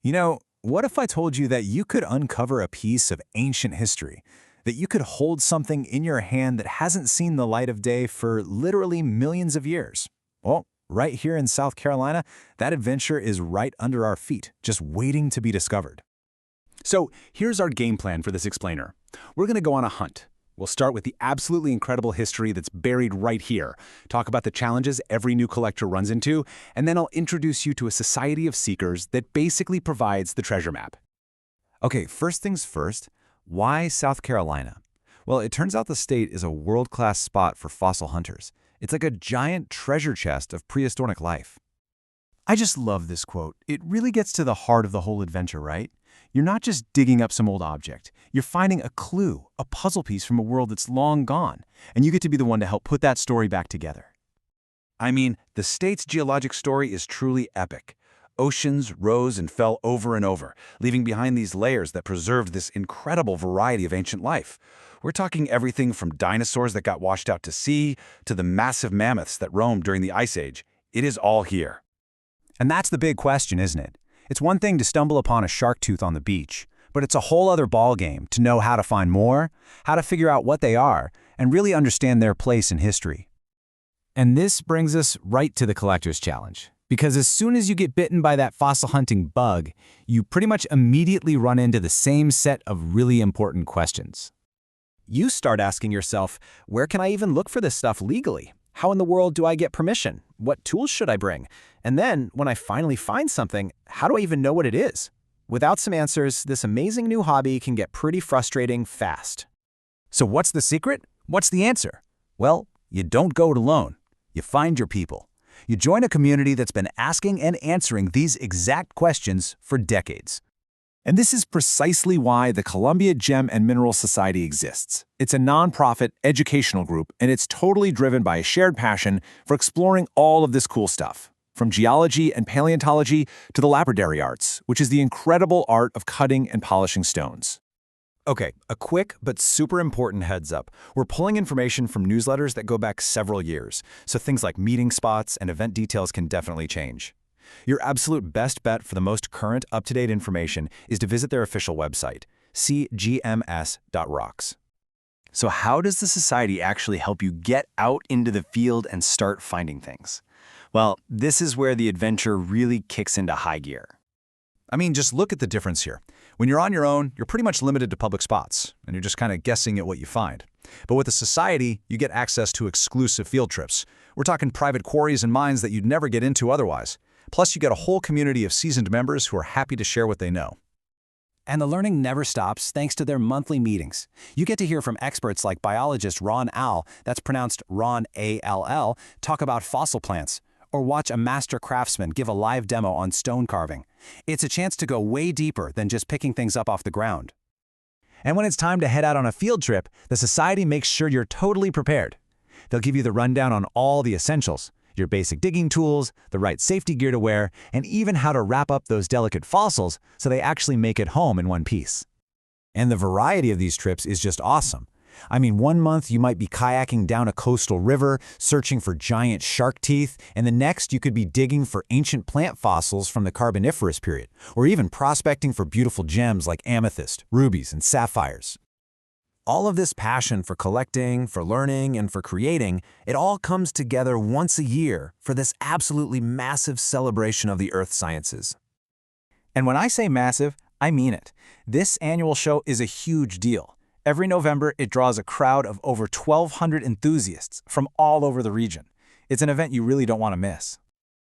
What if I told you that you could uncover a piece of ancient history? That you could hold something in your hand that hasn't seen the light of day for literally millions of years? Well, right here in South Carolina, that adventure is right under our feet, just waiting to be discovered. So here's our game plan for this explainer. We're going to go on a hunt. We'll start with the absolutely incredible history that's buried right here, talk about the challenges every new collector runs into, and then I'll introduce you to a society of seekers that basically provides the treasure map. Okay, first things first, why South Carolina? Well, it turns out the state is a world-class spot for fossil hunters. It's like a giant treasure chest of prehistoric life. I just love this quote. It really gets to the heart of the whole adventure, right? You're not just digging up some old object. You're finding a clue, a puzzle piece from a world that's long gone, and you get to be the one to help put that story back together. I mean, the state's geologic story is truly epic. Oceans rose and fell over and over, leaving behind these layers that preserved this incredible variety of ancient life. We're talking everything from dinosaurs that got washed out to sea to the massive mammoths that roamed during the Ice Age. It is all here. And that's the big question, isn't it? It's one thing to stumble upon a shark tooth on the beach, but it's a whole other ballgame to know how to find more, how to figure out what they are, and really understand their place in history. And this brings us right to the Collector's Challenge. Because as soon as you get bitten by that fossil hunting bug, you pretty much immediately run into the same set of really important questions. You start asking yourself, where can I even look for this stuff legally? How in the world do I get permission? What tools should I bring? And then, when I finally find something, how do I even know what it is? Without some answers, this amazing new hobby can get pretty frustrating fast. So what's the secret? What's the answer? Well, you don't go it alone. You find your people. You join a community that's been asking and answering these exact questions for decades. And this is precisely why the Columbia Gem and Mineral Society exists. It's a nonprofit educational group, and it's totally driven by a shared passion for exploring all of this cool stuff, from geology and paleontology to the lapidary arts, which is the incredible art of cutting and polishing stones. Okay, a quick but super important heads up. We're pulling information from newsletters that go back several years, so things like meeting spots and event details can definitely change. Your absolute best bet for the most current, up-to-date information is to visit their official website, cgms.rocks. So how does the Society actually help you get out into the field and start finding things? Well, this is where the adventure really kicks into high gear. I mean, just look at the difference here. When you're on your own, you're pretty much limited to public spots, and you're just kind of guessing at what you find. But with the Society, you get access to exclusive field trips. We're talking private quarries and mines that you'd never get into otherwise. Plus, you get a whole community of seasoned members who are happy to share what they know. And the learning never stops thanks to their monthly meetings. You get to hear from experts like biologist Ron All, that's pronounced Ron A-L-L, talk about fossil plants, or watch a master craftsman give a live demo on stone carving. It's a chance to go way deeper than just picking things up off the ground. And when it's time to head out on a field trip, the Society makes sure you're totally prepared. They'll give you the rundown on all the essentials, your basic digging tools, the right safety gear to wear, and even how to wrap up those delicate fossils so they actually make it home in one piece. And the variety of these trips is just awesome. I mean, one month you might be kayaking down a coastal river, searching for giant shark teeth, and the next you could be digging for ancient plant fossils from the Carboniferous period, or even prospecting for beautiful gems like amethyst, rubies, and sapphires. All of this passion for collecting, for learning, and for creating, it all comes together once a year for this absolutely massive celebration of the earth sciences. And when I say massive, I mean it. This annual show is a huge deal. Every November, it draws a crowd of over 1,200 enthusiasts from all over the region. It's an event you really don't want to miss.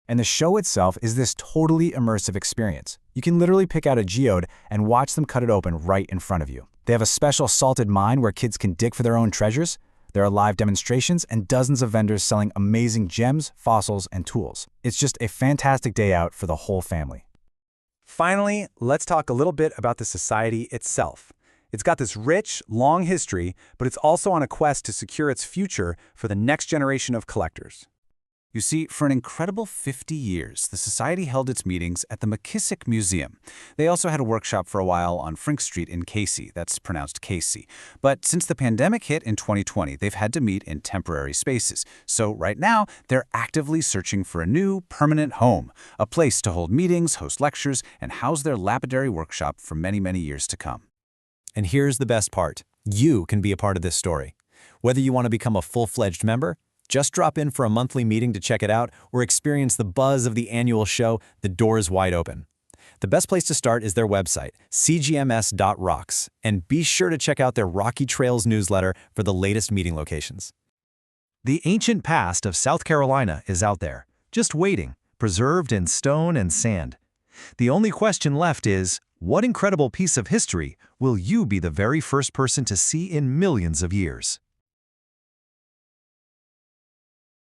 And the show itself is this totally immersive experience. You can literally pick out a geode and watch them cut it open right in front of you. They have a special salted mine where kids can dig for their own treasures. There are live demonstrations and dozens of vendors selling amazing gems, fossils, and tools. It's just a fantastic day out for the whole family. Finally, let's talk a little bit about the Society itself. It's got this rich, long history, but it's also on a quest to secure its future for the next generation of collectors. You see, for an incredible 50 years, the Society held its meetings at the McKissick Museum. They also had a workshop for a while on Frink Street in Casey. That's pronounced Casey. But since the pandemic hit in 2020, they've had to meet in temporary spaces. So right now, they're actively searching for a new, permanent home, a place to hold meetings, host lectures, and house their lapidary workshop for many, many years to come. And here's the best part. You can be a part of this story. Whether you want to become a full-fledged member, just drop in for a monthly meeting to check it out, or experience the buzz of the annual show, the door is wide open. The best place to start is their website, cgms.rocks, and be sure to check out their Rocky Trails newsletter for the latest meeting locations. The ancient past of South Carolina is out there, just waiting, preserved in stone and sand. The only question left is, what incredible piece of history will you be the very first person to see in millions of years?